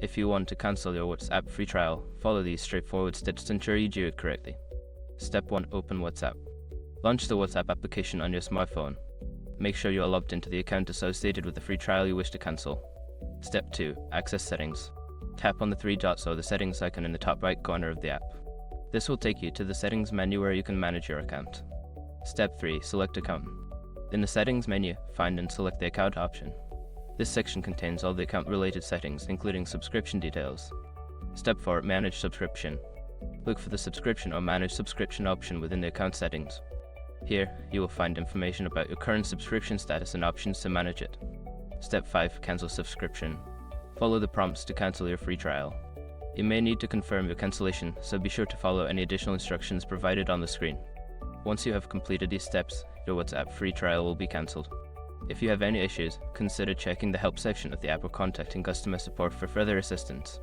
If you want to cancel your WhatsApp free trial, follow these straightforward steps to ensure you do it correctly. Step 1. Open WhatsApp. Launch the WhatsApp application on your smartphone. Make sure you are logged into the account associated with the free trial you wish to cancel. Step 2. Access settings. Tap on the three dots or the settings icon in the top right corner of the app. This will take you to the settings menu where you can manage your account. Step 3. Select account. In the settings menu, find and select the account option. This section contains all the account-related settings, including subscription details. Step 4. Manage subscription. Look for the subscription or manage subscription option within the account settings. Here, you will find information about your current subscription status and options to manage it. Step 5. Cancel subscription. Follow the prompts to cancel your free trial. You may need to confirm your cancellation, so be sure to follow any additional instructions provided on the screen. Once you have completed these steps, your WhatsApp free trial will be cancelled. If you have any issues, consider checking the help section of the app or contacting customer support for further assistance.